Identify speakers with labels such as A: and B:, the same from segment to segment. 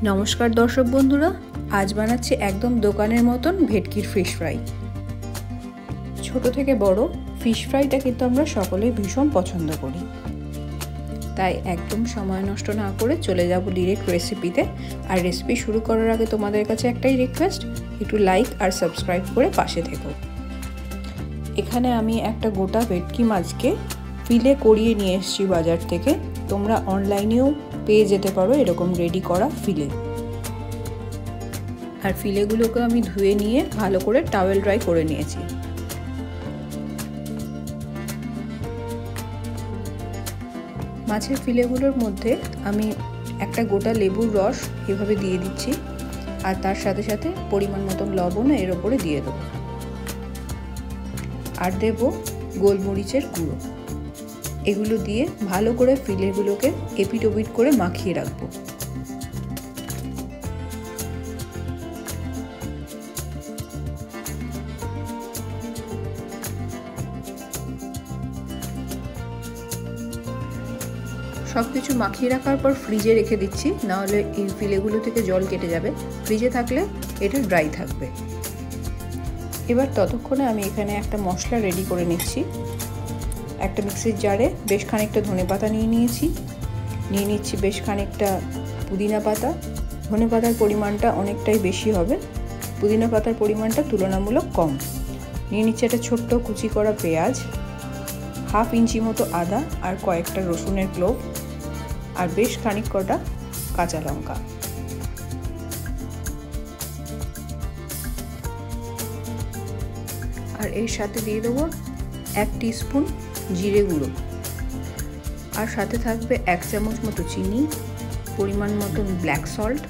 A: नमस्कार दर्शक बंधुरा आज बानाচ্ছি एकदम दोकानेर मतन भेटकिर फिश फ्राई। छोटो थेके बड़ो फिश फ्राईटा किन्तु आमरा सकलेई भीषण पछंद करी, ताई एकदम समय नष्ट ना करे चले जाबो डायरेक्ट रेसिपिते। और रेसिपि शुरू करार आगे तोमादेर काछे एकटाई रिक्वेस्ट, एकटु लाइक और सबस्क्राइब करे पाशे থেকো। एखाने आमी एकटा गोटा भेटकी माछके फिले करिए निये एसेछि बाजार थेके, तोमरा अनलाइनेও পেয়ে যেতে পারো এরকম রেডি করা ফিলে। আর ফিলেগুলোকে আমি ধুয়ে নিয়ে ভালো করে টাওয়েল ড্রাই করে নিয়েছি। মাছের ফিলেগুলোর মধ্যে আমি একটা গোটা লেবুর রস এভাবে দিয়ে দিচ্ছি, আর তার সাথে সাথে পরিমাণ মতো লবণ এর উপরে দিয়ে দেব, আর দেব গোলমরিচের গুঁড়ো। এগুলো দিয়ে ভালো করে ফিলেগুলোকে এপিট ওপিট করে মাখিয়ে রাখবো। সবকিছু মাখিয়ে রাখার পর ফ্রিজে রেখে দিচ্ছি, না হলে এই ফিলেগুলো থেকে জল কেটে যাবে। ফ্রিজে থাকলে এটা ড্রাই থাকবে। এবার ততক্ষণে আমি এখানে একটা মশলা রেডি করে নিচ্ছি। একটা মিক্সির জারে বেশ খানিকটা ধনেপাতা নিয়ে নিচ্ছি বেশ খানিকটা পুদিনা পাতা। ধনে পাতার পরিমাণটা অনেকটাই বেশি হবে, পুদিনা পাতার পরিমাণটা তুলনামূলক কম। নিয়ে নিচ্ছি একটা ছোট্ট কুচি করা পেঁয়াজ, হাফ ইঞ্চি মতো আদা, আর কয়েকটা রসুনের ক্লোভ, আর বেশ খানিক কটা কাঁচা লঙ্কা। আর এর সাথে দিয়ে দেবো 1 টিস্পুন জিরে গুঁড়ো, আর সাথে থাকবে 1 চামচ মতো চিনি, পরিমাণ মতন ব্ল্যাক সল্ট,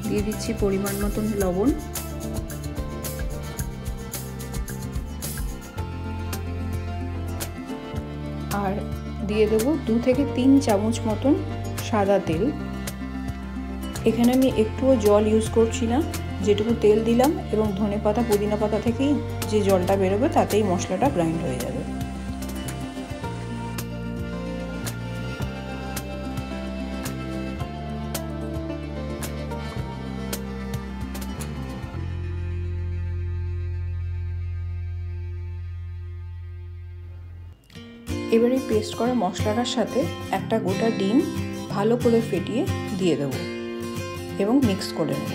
A: দিয়ে দিচ্ছি পরিমাণ মতন লবণ, আর দিয়ে দেবো 2 থেকে 3 চামচ মতন সাদা তেল। এখানে আমি একটুও জল ইউজ করছি না, যেটুকু তেল দিলাম এবং ধনেপাতা পুদিনা পাতা থেকেই যে জলটা বেরোবে তাতেই মশলাটা গ্রাইন্ড হয়ে যাবে। এবার এই পেস্ট করা মশলাটার সাথে একটা গোটা ডিম ভালো করে ফেটিয়ে দিয়ে দেব এবং মিক্স করে নেব।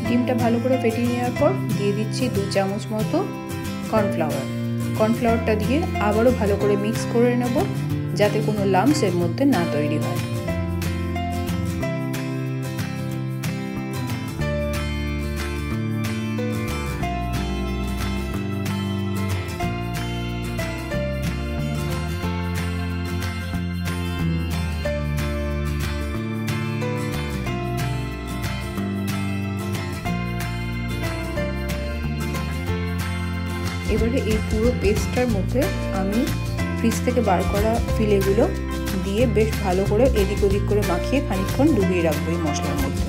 A: ডিমটা ভালো করে ফেটিয়ে নেওয়ার পর দিয়ে দিচ্ছি 2 চামচ মতো কর্নফ্লাওয়ারটা দিয়ে আবারও ভালো করে মিক্স করে নেব, যাতে কোনো লাম্পস এর মধ্যে না তৈরি হয়। এবারে এই পুরো পেস্টটার মধ্যে আমি ফ্রিজ থেকে বার করা ফিলেগুলো দিয়ে বেশ ভালো করে এদিক ওদিক করে মাখিয়ে খানিকক্ষণ ডুবিয়ে রাখবো এই মশলার মধ্যে।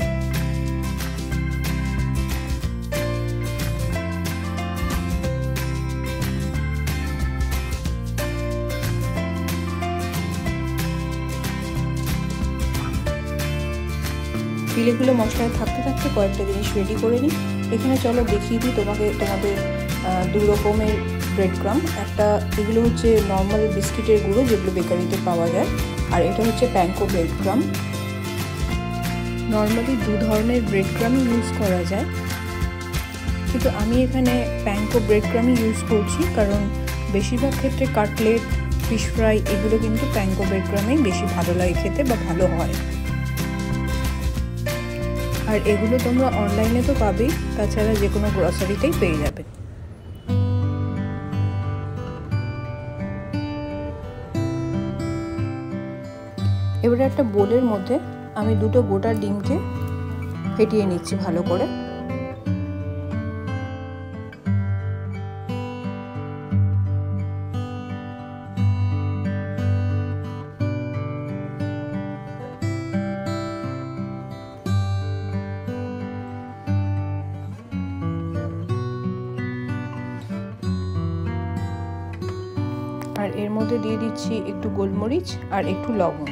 A: ফিলেগুলো মশলায় থাকতে থাকতে কয়েকটা জিনিস রেডি করে নিই। এখানে চলো দেখিয়ে দিই তোমাদের 2 রকমের ব্রেড ক্রাম্ব। এগুলো হচ্ছে নর্মাল বিস্কিটের গুঁড়ো যেগুলো বেকারিতে পাওয়া যায়, আর এটা হচ্ছে প্যানকো ব্রেড ক্রাম্ব। নর্মালি 2 ধরনের ব্রেড ক্রাম্ব ইউজ করা যায়, কিন্তু আমি এখানে প্যানকো ব্রেড ক্রাম্ব ইউজ করছি, কারণ বেশিরভাগ ক্ষেত্রে কাটলেট, ফিশ ফ্রাই এগুলো কিন্তু প্যানকো ব্রেড ক্রাম্বেই বেশি ভালো লাগে খেতে বা ভালো হয়। আর এগুলো তোমরা অনলাইনে তো পাবেই, তাছাড়া যে কোনো গ্রসারিতেই পেয়ে যাবে। এবারে একটা বোলের মধ্যে আমি 2টো গোটা ডিমকে ফেটিয়ে নিচ্ছি ভালো করে। আর এর মধ্যে দিয়ে দিচ্ছি একটু গোলমরিচ আর একটু লবণ।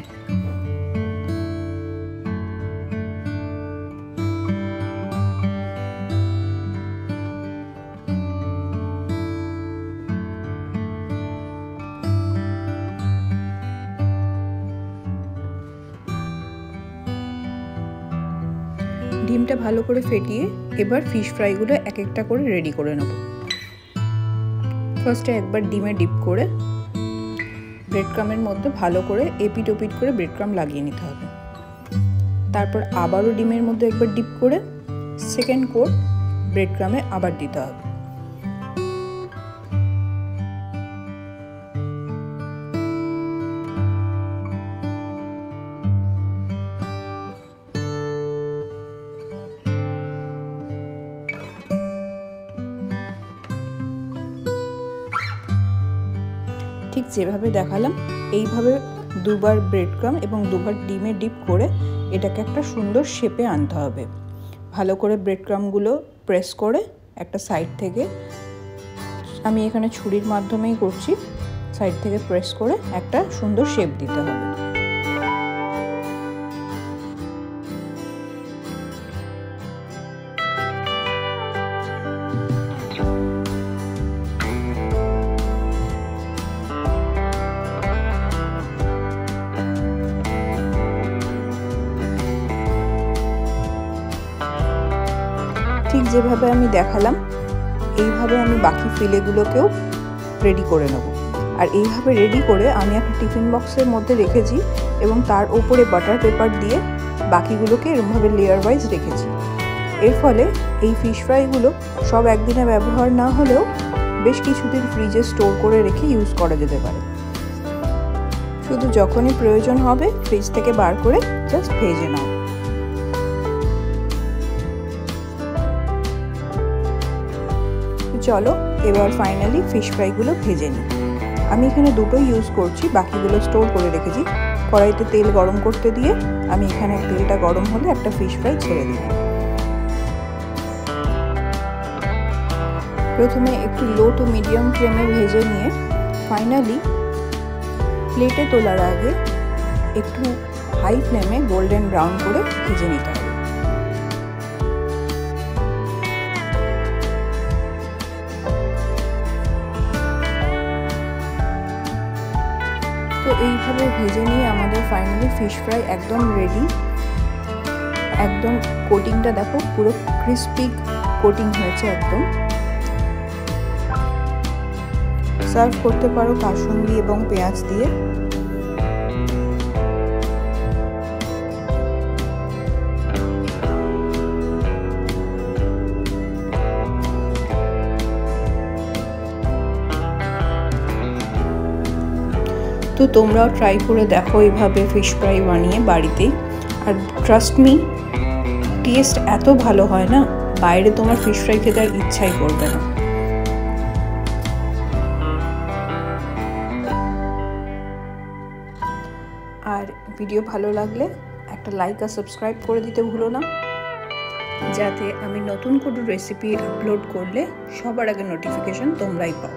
A: ডিমটা ভালো করে ফেটিয়ে এবার ফিশ ফ্রাইগুলো এক একটা করে রেডি করে নেব। ফার্স্টে একবার ডিমে ডিপ করে ব্রেড ক্রামের মধ্যে ভালো করে এপিট ওপিট করে ব্রেড ক্রাম লাগিয়ে নিতে হবে। তারপর আবারও ডিমের মধ্যে একবার ডিপ করে সেকেন্ড কোট ব্রেড ক্রামে আবার দিতে হবে। ঠিক যেভাবে দেখালাম এইভাবে দুবার ব্রেড ক্রাম এবং দুবার ডিমে ডিপ করে এটাকে একটা সুন্দর শেপে আনতে হবে। ভালো করে ব্রেড ক্রামগুলো প্রেস করে একটা সাইড থেকে, আমি এখানে ছুরির মাধ্যমেই করছি, সাইড থেকে প্রেস করে একটা সুন্দর শেপ দিতে হবে। ঠিক যেভাবে আমি দেখালাম এইভাবে আমি বাকি ফিলেগুলোকেও রেডি করে নেব। আর এইভাবে রেডি করে আমি একটা টিফিন বক্সের মধ্যে রেখেছি এবং তার উপরে বাটার পেপার দিয়ে বাকিগুলোকে এরকমভাবে লেয়ার ওয়াইজ রেখেছি। এর ফলে এই ফিশ ফ্রাইগুলো সব একদিনে ব্যবহার না হলেও বেশ কিছুদিন ফ্রিজে স্টোর করে রেখে ইউজ করা যেতে পারে। শুধু যখনই প্রয়োজন হবে ফ্রিজ থেকে বার করে জাস্ট ভেজে নাও। চলো এবার ফাইনালি ফিশ ফ্রাইগুলো ভেজে নিই। আমি এখানে দুটো ইউজ করছি, বাকিগুলো স্টোর করে রেখেছি। কড়াইতে তেল গরম করতে দিয়ে আমি এখানে তেলটা গরম হলে একটা ফিশ ফ্রাই ছেড়ে দিই। প্রথমে একটু লো টু মিডিয়াম ফ্লেমে ভেজে নিয়ে ফাইনালি প্লেটে তোলার আগে একটু হাই ফ্লেমে গোল্ডেন ব্রাউন করে ভেজে নিতে হবে। তো এইভাবে ভেজে নিয়ে আমাদের ফাইনালি ফিশ ফ্রাই একদম রেডি। একদম কোটিংটা দেখো পুরো ক্রিস্পি কোটিং হয়েছে একদম। সার্ভ করতে পারো কাসুন্দি এবং পেঁয়াজ দিয়ে। তো তোমরাও ট্রাই করে দেখো এইভাবে ফিশ ফ্রাই বানিয়ে বাড়িতেই। আর ট্রাস্ট মি, টেস্ট এত ভালো হয় না, বাইরে তোমার ফিশ ফ্রাই খেতে আর ইচ্ছাই করবে না। আর ভিডিও ভালো লাগলে একটা লাইক আর সাবস্ক্রাইব করে দিতে ভুলো না, যাতে আমি নতুন কোনো রেসিপি আপলোড করলে সবার আগে নোটিফিকেশন তোমরাই পাও।